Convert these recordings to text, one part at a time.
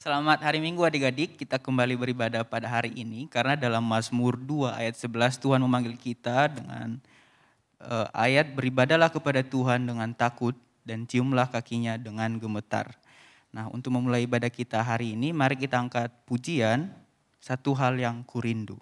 Selamat hari Minggu adik-adik, kita kembali beribadah pada hari ini karena dalam Mazmur 2 ayat 11 Tuhan memanggil kita dengan ayat beribadahlah kepada Tuhan dengan takut dan ciumlah kakinya dengan gemetar. Nah, untuk memulai ibadah kita hari ini, mari kita angkat pujian Satu Hal Yang Kurindu.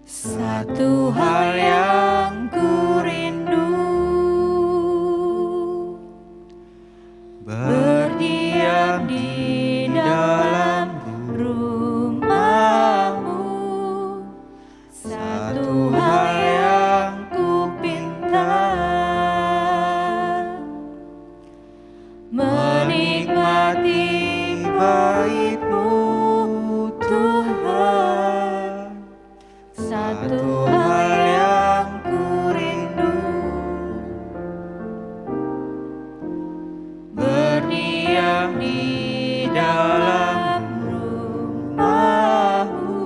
Satu hal yang kurindu, berdiam di dalam rumah-Mu. Satu hal yang kupinta, menikmati bait-Mu Tuhan. Satu hal yang kurindu, berdiam di dalam rumah-Mu.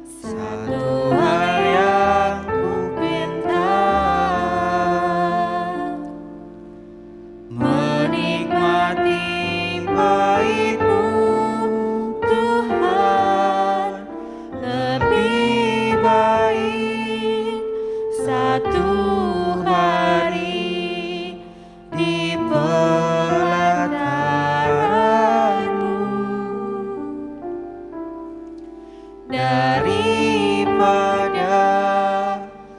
Satu hal yang kupinta, menikmati bait-Mu Tuhan. Lebih baik satu hari di pelataran-Mu daripada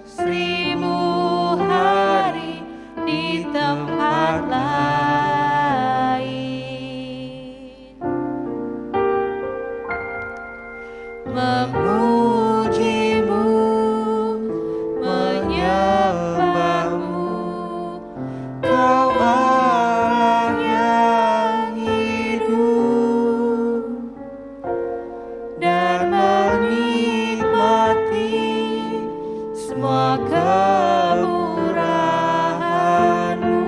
1000 hari di tempat lain. Memuji-Mu, menyembah-Mu, Kau Allah yang hidup, dan menikmati semua kemurahan-Mu.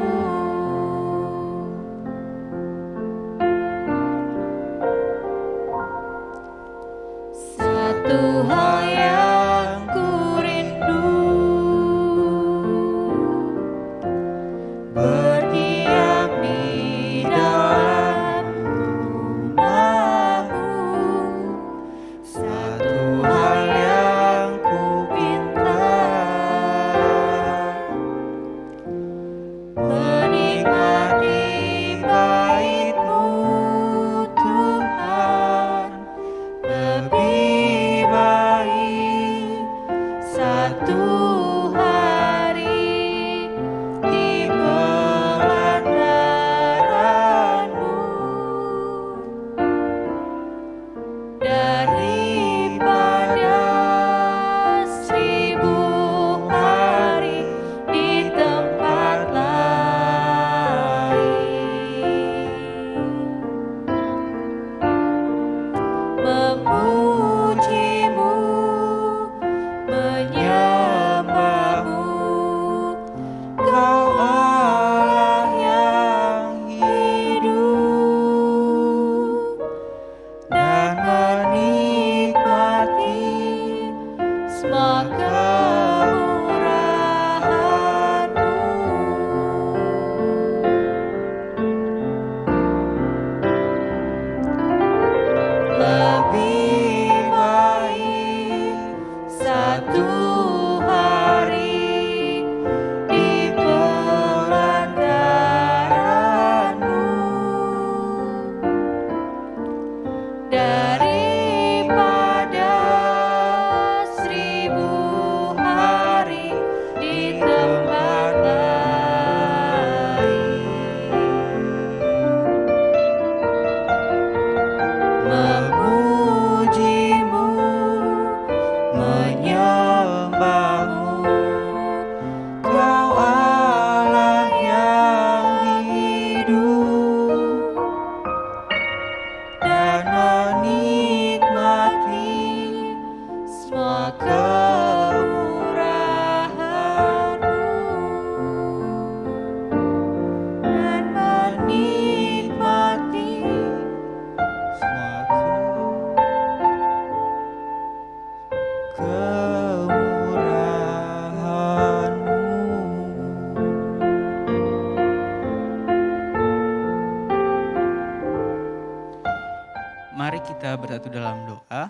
kita bersatu dalam doa.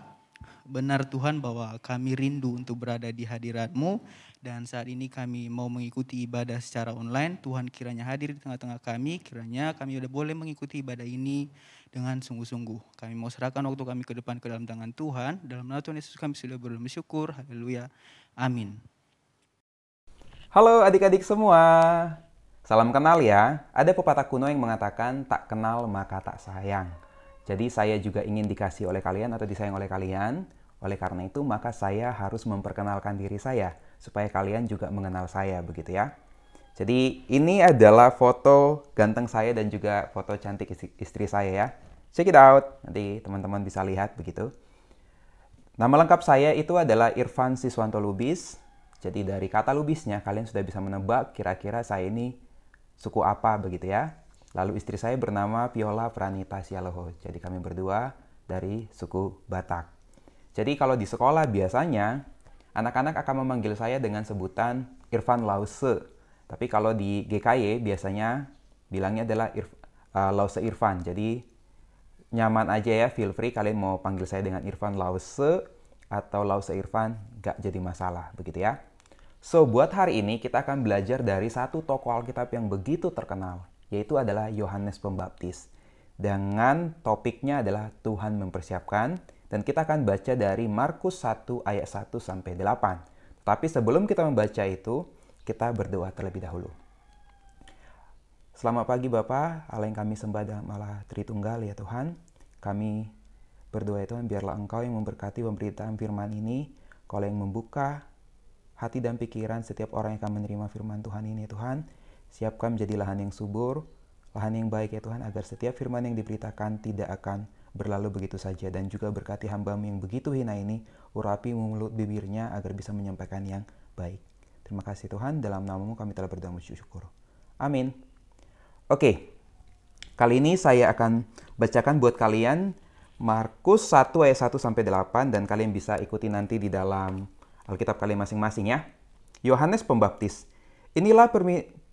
Benar Tuhan bahwa kami rindu untuk berada di hadirat-Mu dan saat ini kami mau mengikuti ibadah secara online. Tuhan kiranya hadir di tengah-tengah kami, kiranya kami udah boleh mengikuti ibadah ini dengan sungguh-sungguh. Kami mau serahkan waktu kami ke depan ke dalam tangan Tuhan. Dalam nama Tuhan Yesus kami sudah bersyukur. Haleluya. Amin. Halo adik-adik semua. Salam kenal ya. Ada pepatah kuno yang mengatakan tak kenal maka tak sayang. Jadi saya juga ingin dikasih oleh kalian atau disayang oleh kalian. Oleh karena itu maka saya harus memperkenalkan diri saya supaya kalian juga mengenal saya, begitu ya. Jadi ini adalah foto ganteng saya dan juga foto cantik istri saya ya. Check it out. Nanti teman-teman bisa lihat begitu. Nama lengkap saya itu adalah Irfan Siswanto Lubis. Jadi dari kata Lubisnya kalian sudah bisa menebak kira-kira saya ini suku apa begitu ya. Lalu istri saya bernama Viola Pranita Sialoho. Jadi kami berdua dari suku Batak. Jadi kalau di sekolah biasanya anak-anak akan memanggil saya dengan sebutan Irfan Lause. Tapi kalau di GKY biasanya bilangnya adalah Lause Irfan. Jadi nyaman aja ya, feel free kalian mau panggil saya dengan Irfan Lause atau Lause Irfan, gak jadi masalah begitu ya. So buat hari ini kita akan belajar dari satu tokoh Alkitab yang begitu terkenal, yaitu adalah Yohanes Pembaptis. Dengan topiknya adalah Tuhan mempersiapkan, dan kita akan baca dari Markus 1 ayat 1 sampai 8. Tapi sebelum kita membaca itu, kita berdoa terlebih dahulu. Selamat pagi Bapa, Allah yang kami sembah dalam Allah Tritunggal ya Tuhan. Kami berdoa ya Tuhan, biarlah Engkau yang memberkati pemberitaan firman ini, Kau yang membuka hati dan pikiran setiap orang yang akan menerima firman Tuhan ini ya Tuhan. Siapkan menjadi lahan yang subur, lahan yang baik ya Tuhan, agar setiap firman yang diberitakan tidak akan berlalu begitu saja. Dan juga berkati hamba-Mu yang begitu hina ini, urapi mulut bibirnya agar bisa menyampaikan yang baik. Terima kasih Tuhan, dalam nama-Mu kami telah berdoa bersyukur. Amin. Oke, kali ini saya akan bacakan buat kalian Markus 1 ayat 1 sampai 8 dan kalian bisa ikuti nanti di dalam Alkitab kalian masing-masing ya. Yohanes Pembaptis. Inilah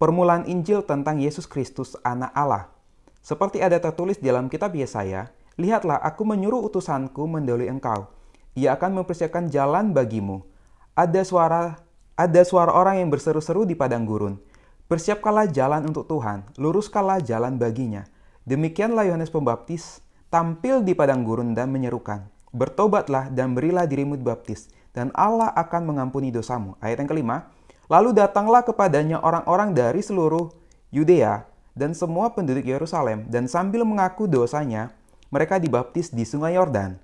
permulaan Injil tentang Yesus Kristus, Anak Allah. Seperti ada tertulis di dalam kitab Yesaya, lihatlah aku menyuruh utusanku mendahului engkau. Ia akan mempersiapkan jalan bagimu. Ada suara orang yang berseru-seru di padang gurun. Persiapkanlah jalan untuk Tuhan, luruskanlah jalan baginya. Demikianlah Yohanes Pembaptis tampil di padang gurun dan menyerukan, bertobatlah dan berilah dirimu dibaptis, dan Allah akan mengampuni dosamu. Ayat yang kelima, lalu datanglah kepadanya orang-orang dari seluruh Yudea dan semua penduduk Yerusalem, dan sambil mengaku dosanya, mereka dibaptis di sungai Yordan.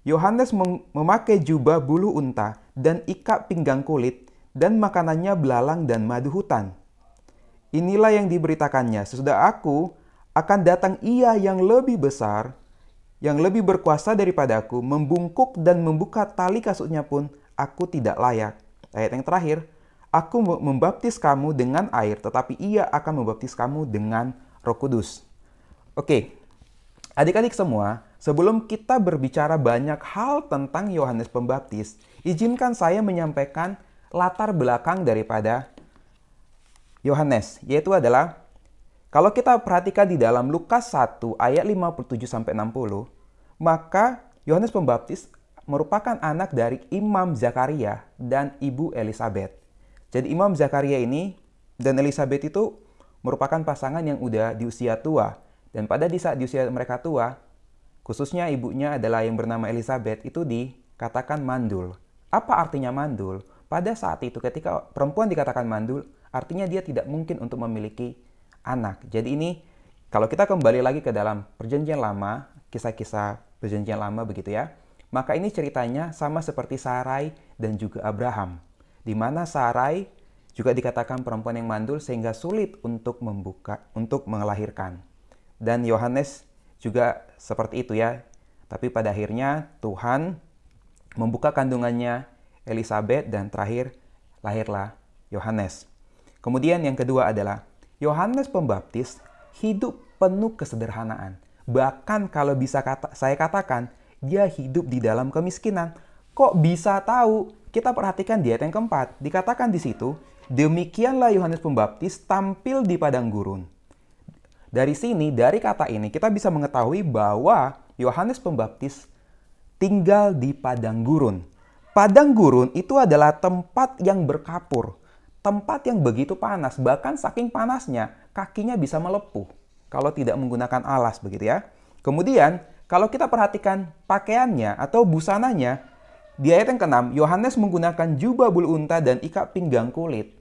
Yohanes memakai jubah bulu unta dan ikat pinggang kulit, dan makanannya belalang dan madu hutan. Inilah yang diberitakannya, sesudah aku akan datang Ia yang lebih besar, yang lebih berkuasa daripada aku, membungkuk dan membuka tali kasutnya pun aku tidak layak. Ayat yang terakhir, aku membaptis kamu dengan air, tetapi Ia akan membaptis kamu dengan Roh Kudus. Oke, adik-adik semua, sebelum kita berbicara banyak hal tentang Yohanes Pembaptis, izinkan saya menyampaikan latar belakang daripada Yohanes, yaitu adalah kalau kita perhatikan di dalam Lukas 1 ayat 57-60, maka Yohanes Pembaptis merupakan anak dari Imam Zakaria dan Ibu Elisabet. Jadi Imam Zakaria ini dan Elisabet itu merupakan pasangan yang udah di usia tua. Dan pada saat di usia mereka tua, khususnya ibunya adalah yang bernama Elisabet, itu dikatakan mandul. Apa artinya mandul? Pada saat itu ketika perempuan dikatakan mandul, artinya dia tidak mungkin untuk memiliki anak. Jadi ini kalau kita kembali lagi ke dalam perjanjian lama, kisah-kisah perjanjian lama begitu ya, maka ini ceritanya sama seperti Sarai dan juga Abraham, di mana Sarai juga dikatakan perempuan yang mandul sehingga sulit untuk melahirkan. Dan Yohanes juga seperti itu ya. Tapi pada akhirnya Tuhan membuka kandungannya Elisabet dan terakhir lahirlah Yohanes. Kemudian yang kedua adalah Yohanes Pembaptis hidup penuh kesederhanaan. Bahkan kalau bisa saya katakan, dia hidup di dalam kemiskinan. Kok bisa tahu? Kita perhatikan di ayat yang keempat. Dikatakan di situ, demikianlah Yohanes Pembaptis tampil di padang gurun. Dari sini, dari kata ini, kita bisa mengetahui bahwa Yohanes Pembaptis tinggal di padang gurun. Padang gurun itu adalah tempat yang berkapur, tempat yang begitu panas, bahkan saking panasnya kakinya bisa melepuh kalau tidak menggunakan alas begitu ya. Kemudian kalau kita perhatikan pakaiannya atau busananya, di ayat yang ke-6, Yohanes menggunakan jubah bulu unta dan ikat pinggang kulit.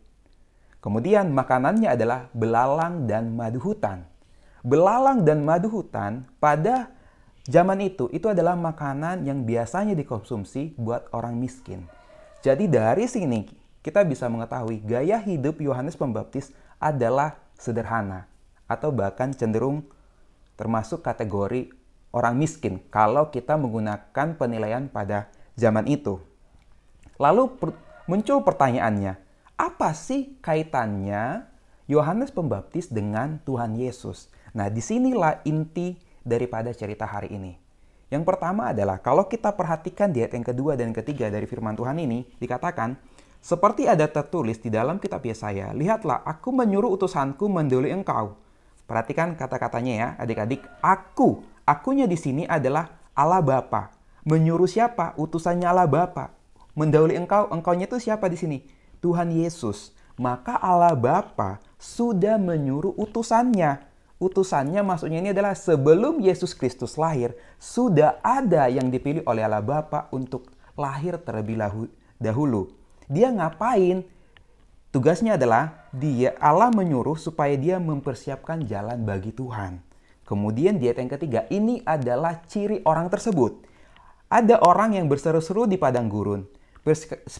Kemudian makanannya adalah belalang dan madu hutan. Belalang dan madu hutan pada zaman itu adalah makanan yang biasanya dikonsumsi buat orang miskin. Jadi dari sini kita bisa mengetahui gaya hidup Yohanes Pembaptis adalah sederhana atau bahkan cenderung termasuk kategori orang miskin kalau kita menggunakan penilaian pada zaman itu. Lalu muncul pertanyaannya, apa sih kaitannya Yohanes Pembaptis dengan Tuhan Yesus? Nah, disinilah inti daripada cerita hari ini. Yang pertama adalah kalau kita perhatikan di ayat yang kedua dan ketiga dari firman Tuhan ini, dikatakan, seperti ada tertulis di dalam kitab Yesaya, lihatlah aku menyuruh utusanku mendahului engkau. Perhatikan kata-katanya ya adik-adik, aku. Akunya di sini adalah Allah Bapa. Menyuruh siapa? Utusannya Allah Bapa. Mendahului engkau, engkaunya itu siapa di sini? Tuhan Yesus. Maka Allah Bapa sudah menyuruh utusannya. Utusannya maksudnya ini adalah sebelum Yesus Kristus lahir, sudah ada yang dipilih oleh Allah Bapa untuk lahir terlebih dahulu. Dia ngapain? Tugasnya adalah Allah menyuruh supaya dia mempersiapkan jalan bagi Tuhan. Kemudian di ayat yang ketiga, ini adalah ciri orang tersebut. Ada orang yang berseru-seru di padang gurun.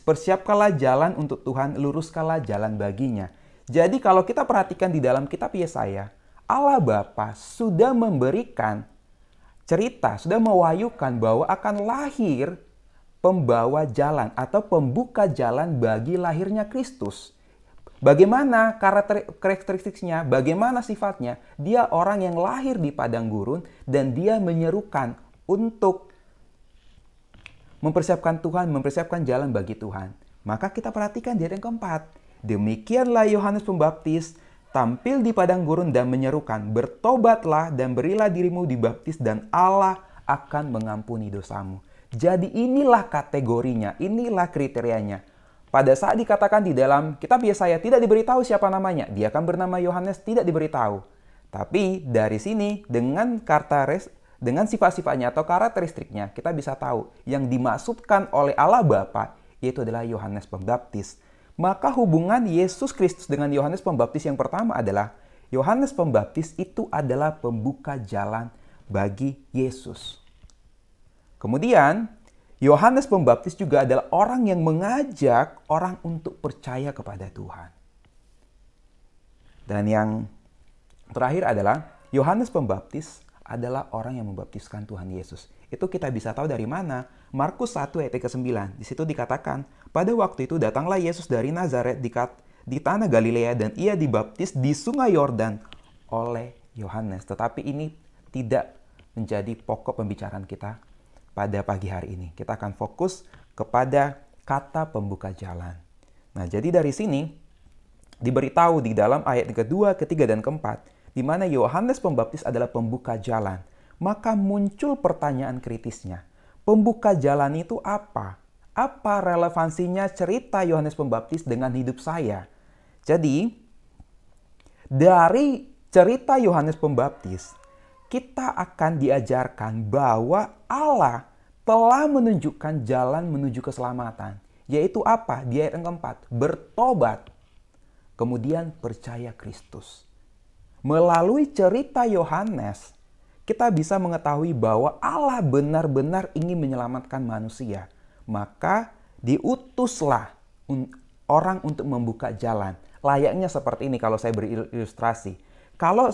Persiapkanlah jalan untuk Tuhan, luruskanlah jalan baginya. Jadi kalau kita perhatikan di dalam kitab Yesaya, Allah Bapa sudah memberikan cerita, sudah mewahyukan bahwa akan lahir pembawa jalan atau pembuka jalan bagi lahirnya Kristus. Bagaimana karakteristiknya, bagaimana sifatnya? Dia orang yang lahir di padang gurun dan dia menyerukan untuk mempersiapkan Tuhan, mempersiapkan jalan bagi Tuhan. Maka kita perhatikan di ayat yang keempat. Demikianlah Yohanes Pembaptis tampil di padang gurun dan menyerukan, bertobatlah dan berilah dirimu dibaptis dan Allah akan mengampuni dosamu. Jadi inilah kategorinya, inilah kriterianya. Pada saat dikatakan di dalam kitab Yesaya tidak diberitahu siapa namanya, dia akan bernama Yohanes, tidak diberitahu. Tapi dari sini dengan sifat-sifatnya atau karakteristiknya kita bisa tahu yang dimaksudkan oleh Allah Bapa yaitu adalah Yohanes Pembaptis. Maka hubungan Yesus Kristus dengan Yohanes Pembaptis yang pertama adalah Yohanes Pembaptis itu adalah pembuka jalan bagi Yesus. Kemudian Yohanes Pembaptis juga adalah orang yang mengajak orang untuk percaya kepada Tuhan. Dan yang terakhir adalah Yohanes Pembaptis adalah orang yang membaptiskan Tuhan Yesus. Itu kita bisa tahu dari mana? Markus 1 ayat ke-9. Di situ dikatakan, pada waktu itu datanglah Yesus dari Nazaret di tanah Galilea dan ia dibaptis di sungai Yordan oleh Yohanes. Tetapi ini tidak menjadi pokok pembicaraan kita pada pagi hari ini. Kita akan fokus kepada kata pembuka jalan. Nah, jadi dari sini diberitahu di dalam ayat kedua, ketiga, dan keempat, di mana Yohanes Pembaptis adalah pembuka jalan. Maka muncul pertanyaan kritisnya. Pembuka jalan itu apa? Apa relevansinya cerita Yohanes Pembaptis dengan hidup saya? Jadi, dari cerita Yohanes Pembaptis, kita akan diajarkan bahwa Allah telah menunjukkan jalan menuju keselamatan. Yaitu apa? Di ayat yang keempat, bertobat. Kemudian percaya Kristus. Melalui cerita Yohanes, kita bisa mengetahui bahwa Allah benar-benar ingin menyelamatkan manusia. Maka diutuslah orang untuk membuka jalan. Layaknya seperti ini kalau saya berilustrasi. Kalau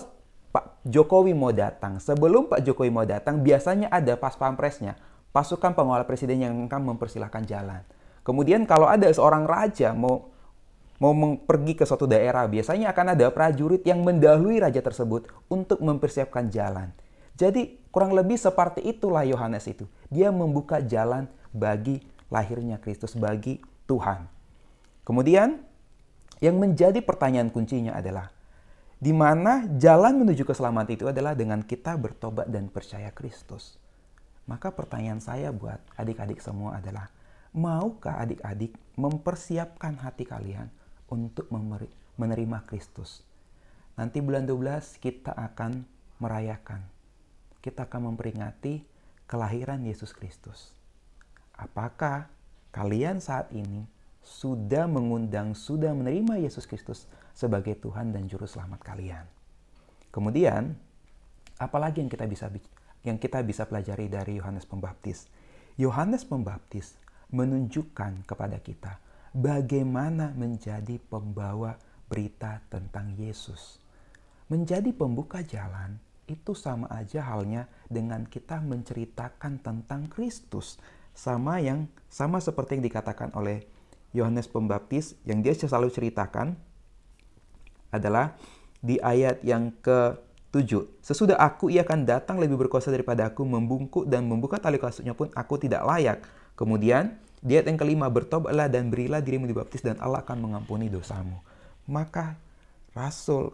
Pak Jokowi mau datang, sebelum Pak Jokowi mau datang, biasanya ada pas pampresnya, pasukan pengawal presiden yang akan mempersilahkan jalan. Kemudian kalau ada seorang raja mau pergi ke suatu daerah, biasanya akan ada prajurit yang mendahului raja tersebut untuk mempersiapkan jalan. Jadi kurang lebih seperti itulah Yohanes itu. Dia membuka jalan bagi lahirnya Kristus, bagi Tuhan. Kemudian yang menjadi pertanyaan kuncinya adalah, di mana jalan menuju keselamatan itu adalah dengan kita bertobat dan percaya Kristus. Maka pertanyaan saya buat adik-adik semua adalah, maukah adik-adik mempersiapkan hati kalian untuk menerima Kristus? Nanti bulan 12 kita akan merayakan. Kita akan memperingati kelahiran Yesus Kristus. Apakah kalian saat ini sudah menerima Yesus Kristus sebagai Tuhan dan Juru Selamat kalian? Kemudian, apalagi yang kita bisa pelajari dari Yohanes Pembaptis? Yohanes Pembaptis menunjukkan kepada kita bagaimana menjadi pembawa berita tentang Yesus. Menjadi pembuka jalan itu sama aja halnya dengan kita menceritakan tentang Kristus. Sama seperti yang dikatakan oleh Yohanes Pembaptis, yang dia selalu ceritakan adalah di ayat yang ke-7. Sesudah aku, ia akan datang lebih berkuasa daripada aku, membungkuk dan membuka tali kasutnya pun aku tidak layak. Kemudian di ayat yang ke-5, bertobatlah dan berilah dirimu dibaptis dan Allah akan mengampuni dosamu. Maka Rasul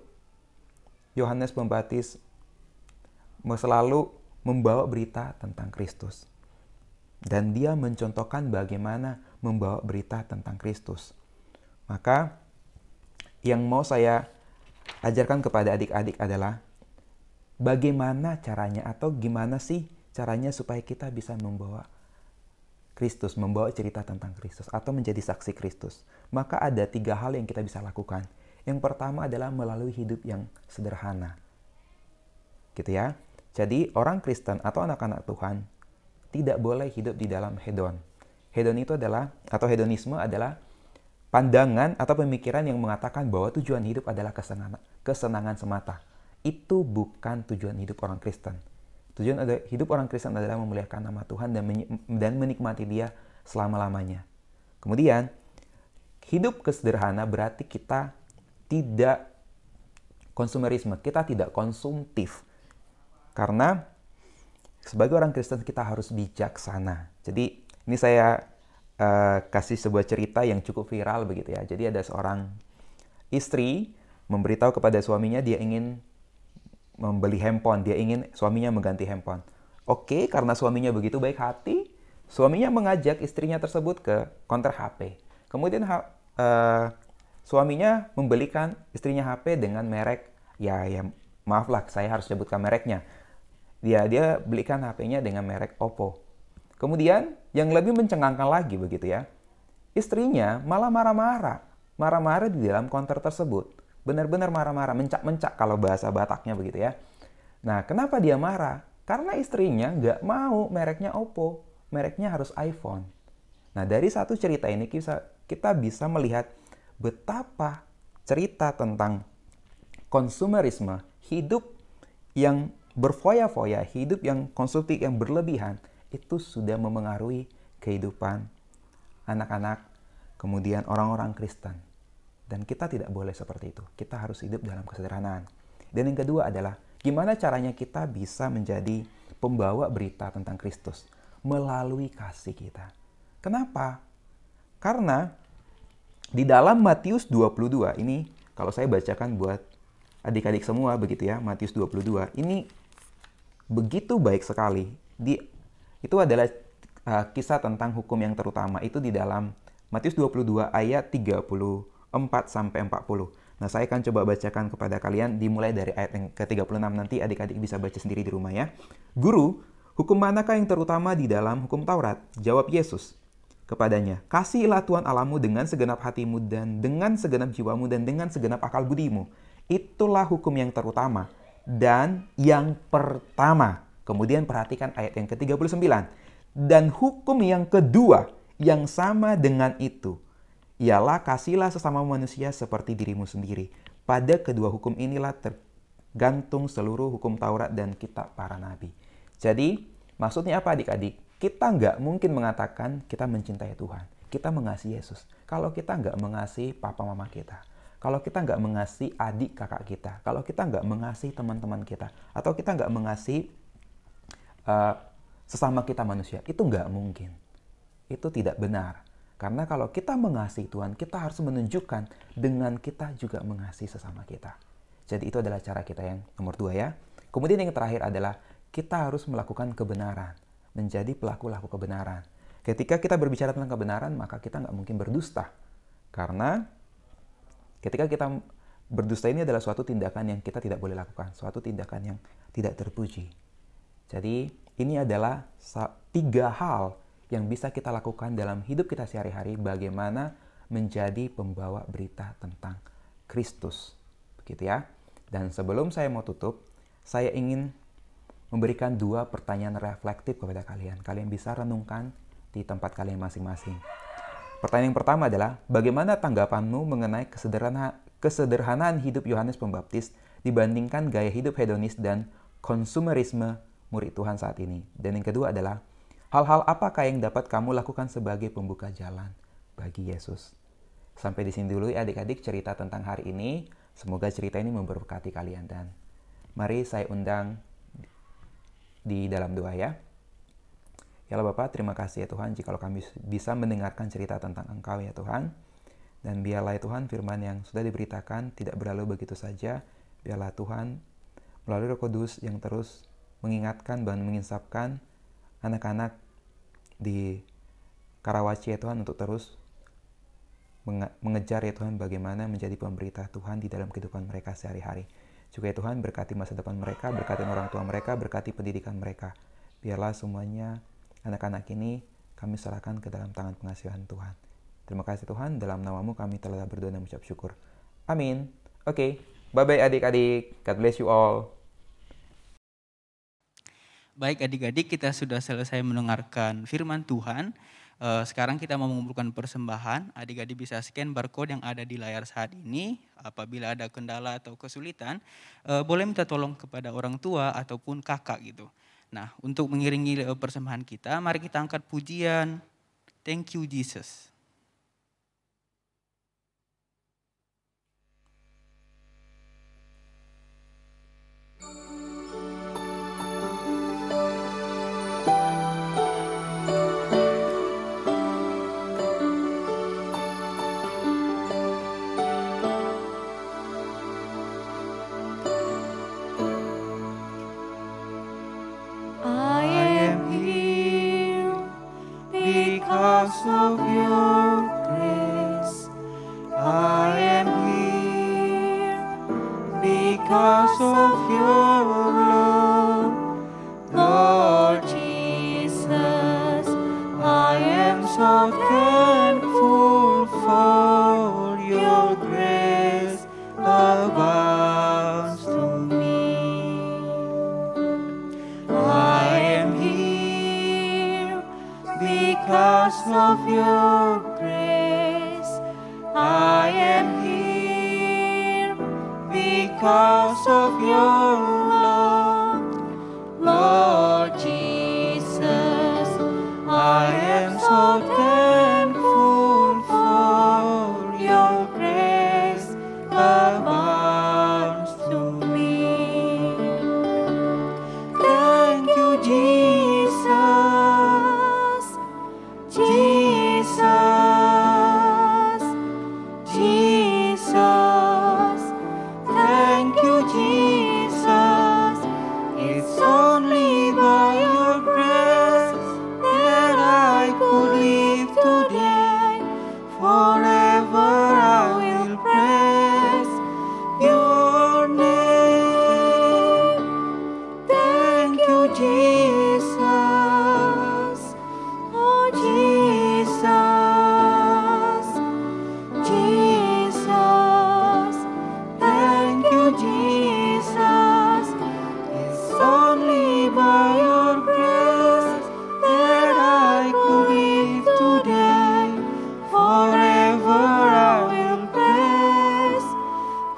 Yohanes Pembaptis selalu membawa berita tentang Kristus. Dan dia mencontohkan bagaimana membawa berita tentang Kristus. Maka yang mau saya ajarkan kepada adik-adik adalah bagaimana caranya atau gimana sih caranya supaya kita bisa membawa Kristus, membawa cerita tentang Kristus atau menjadi saksi Kristus. Maka ada 3 hal yang kita bisa lakukan. Yang pertama adalah melalui hidup yang sederhana. Gitu ya. Jadi orang Kristen atau anak-anak Tuhan tidak boleh hidup di dalam hedon. Hedon itu adalah, atau hedonisme adalah pandangan atau pemikiran yang mengatakan bahwa tujuan hidup adalah kesenangan semata. Itu bukan tujuan hidup orang Kristen. Tujuan hidup orang Kristen adalah memuliakan nama Tuhan dan menikmati Dia selama-lamanya. Kemudian, hidup kesederhana berarti kita tidak konsumerisme, kita tidak konsumtif. Karena sebagai orang Kristen kita harus bijaksana. Jadi ini saya kasih sebuah cerita yang cukup viral begitu ya. Jadi ada seorang istri memberitahu kepada suaminya dia ingin membeli handphone, dia ingin suaminya mengganti handphone. Oke, karena suaminya begitu baik hati, suaminya mengajak istrinya tersebut ke counter HP. Kemudian suaminya membelikan istrinya HP dengan merek, ya maaflah saya harus sebutkan mereknya. Dia belikan HP-nya dengan merek Oppo. Kemudian yang lebih mencengangkan lagi begitu ya, istrinya malah marah-marah di dalam counter tersebut. Benar-benar marah-marah, mencak-mencak kalau bahasa Bataknya begitu ya. Nah, kenapa dia marah? Karena istrinya nggak mau mereknya Oppo, mereknya harus iPhone. Nah, dari satu cerita ini kita bisa melihat betapa cerita tentang konsumerisme, hidup yang berfoya-foya, hidup yang konsumtif, yang berlebihan, itu sudah memengaruhi kehidupan anak-anak, kemudian orang-orang Kristen. Dan kita tidak boleh seperti itu. Kita harus hidup dalam kesederhanaan. Dan yang kedua adalah, gimana caranya kita bisa menjadi pembawa berita tentang Kristus? Melalui kasih kita. Kenapa? Karena di dalam Matius 22, ini kalau saya bacakan buat adik-adik semua begitu ya, Matius 22, ini begitu baik sekali. Itu adalah kisah tentang hukum yang terutama. Itu di dalam Matius 22 ayat 34 sampai 40. Nah, saya akan coba bacakan kepada kalian dimulai dari ayat yang ke-36. Nanti adik-adik bisa baca sendiri di rumah ya. Guru, hukum manakah yang terutama di dalam hukum Taurat? Jawab Yesus kepadanya, kasihilah Tuhan Allahmu dengan segenap hatimu dan dengan segenap jiwamu dan dengan segenap akal budimu. Itulah hukum yang terutama dan yang pertama. Kemudian perhatikan ayat yang ke-39. Dan hukum yang kedua yang sama dengan itu, ialah kasihilah sesama manusia seperti dirimu sendiri. Pada kedua hukum inilah tergantung seluruh hukum Taurat dan kitab para nabi. Jadi, maksudnya apa adik-adik? Kita nggak mungkin mengatakan kita mencintai Tuhan. Kita mengasihi Yesus. Kalau kita nggak mengasihi papa mama kita. Kalau kita nggak mengasihi adik kakak kita. Kalau kita nggak mengasihi teman-teman kita. Atau kita nggak mengasihi sesama kita manusia. Itu nggak mungkin. Itu tidak benar. Karena kalau kita mengasihi Tuhan, kita harus menunjukkan dengan kita juga mengasihi sesama kita. Jadi itu adalah cara kita yang nomor 2 ya. Kemudian yang terakhir adalah kita harus melakukan kebenaran. menjadi pelaku-pelaku kebenaran. Ketika kita berbicara tentang kebenaran, maka kita nggak mungkin berdusta. Karena ketika kita berdusta ini adalah suatu tindakan yang kita tidak boleh lakukan, suatu tindakan yang tidak terpuji. Jadi ini adalah 3 hal yang bisa kita lakukan dalam hidup kita sehari-hari bagaimana menjadi pembawa berita tentang Kristus. Begitu ya. Dan sebelum saya mau tutup, saya ingin memberikan 2 pertanyaan reflektif kepada kalian. Kalian bisa renungkan di tempat kalian masing-masing. Pertanyaan yang pertama adalah, bagaimana tanggapanmu mengenai kesederhanaan hidup Yohanes Pembaptis dibandingkan gaya hidup hedonis dan konsumerisme murid Tuhan saat ini? Dan yang kedua adalah, hal-hal apakah yang dapat kamu lakukan sebagai pembuka jalan bagi Yesus? Sampai di sini dulu ya adik-adik cerita tentang hari ini. Semoga cerita ini memberkati kalian, dan mari saya undang di dalam doa ya. Ya Allah Bapa, terima kasih ya Tuhan jikalau kami bisa mendengarkan cerita tentang Engkau ya Tuhan. Dan biarlah ya Tuhan firman yang sudah diberitakan tidak berlalu begitu saja. Biarlah Tuhan melalui Roh Kudus yang terus mengingatkan dan menginsapkan anak-anak di Karawaci ya Tuhan untuk terus mengejar ya Tuhan bagaimana menjadi pemberita Tuhan di dalam kehidupan mereka sehari-hari. Juga ya Tuhan berkati masa depan mereka, berkati orang tua mereka, berkati pendidikan mereka. Biarlah semuanya anak-anak ini kami serahkan ke dalam tangan pengasihan Tuhan. Terima kasih Tuhan, dalam namamu kami telah berdoa dan mengucap syukur. Amin. Oke, bye-bye adik-adik. God bless you all. Baik adik-adik, kita sudah selesai mendengarkan firman Tuhan. Sekarang kita mau mengumpulkan persembahan. Adik-adik bisa scan barcode yang ada di layar saat ini. Apabila ada kendala atau kesulitan, boleh minta tolong kepada orang tua ataupun kakak gitu. Nah, untuk mengiringi persembahan kita, mari kita angkat pujian Thank You Jesus. I am here because of your grace. I am here because of your love. Lord Jesus, I am so thankful for your grace abounds to me. I am here because of your grace. I am here because of your love. Lord Jesus, I am so thankful for your grace abounds to me. Thank you, Jesus, Jesus, Jesus. Thank you, Jesus. It's only by your grace that I could live today. Forever I will praise your name. Thank you, Jesus. Oh, Jesus. Jesus. Thank you, Jesus. It's only by your grace that I could live today. Forever I will praise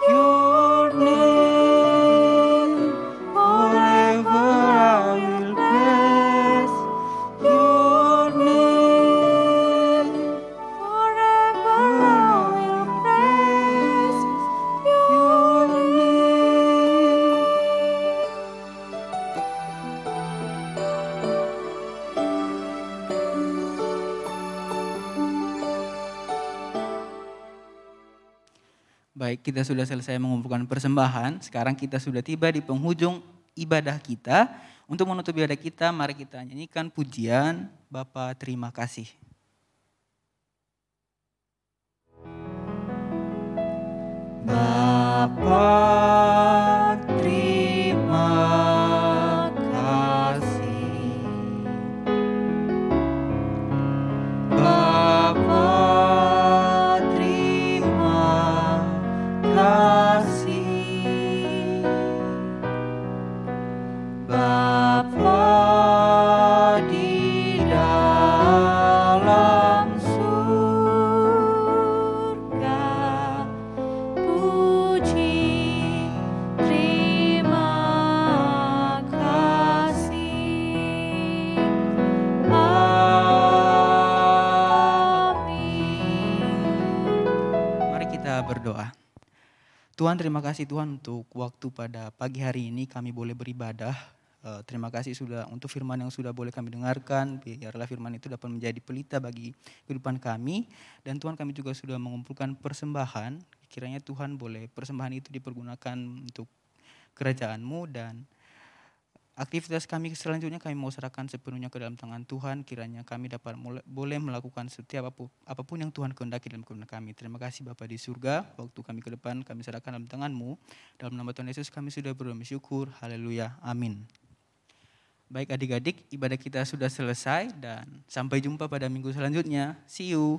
your name. Forever I will praise your name. Forever I will praise your name. Baik, kita sudah selesai mengumpulkan persembahan. Sekarang kita sudah tiba di penghujung ibadah kita. Untuk menutup ibadah kita, mari kita nyanyikan pujian Bapa terima kasih. Bapa terima kasih. Bapa terima kasih. Bapa di dalam surga, puji terima kasih. Amin. Mari kita berdoa. Tuhan, terima kasih Tuhan untuk waktu pada pagi hari ini kami boleh beribadah. Terima kasih sudah untuk firman yang sudah boleh kami dengarkan. Biarlah firman itu dapat menjadi pelita bagi kehidupan kami. Dan Tuhan, kami juga sudah mengumpulkan persembahan. Kiranya Tuhan boleh persembahan itu dipergunakan untuk kerajaan-Mu, dan aktivitas kami selanjutnya kami mau serahkan sepenuhnya ke dalam tangan Tuhan. Kiranya kami dapat boleh melakukan setiap apapun yang Tuhan kehendaki dalam kehidupan kami. Terima kasih Bapa di surga, waktu kami ke depan kami serahkan dalam tangan-Mu. Dalam nama Tuhan Yesus kami sudah berdoa bersyukur. Haleluya. Amin. Baik adik-adik, ibadah kita sudah selesai dan sampai jumpa pada minggu selanjutnya. See you.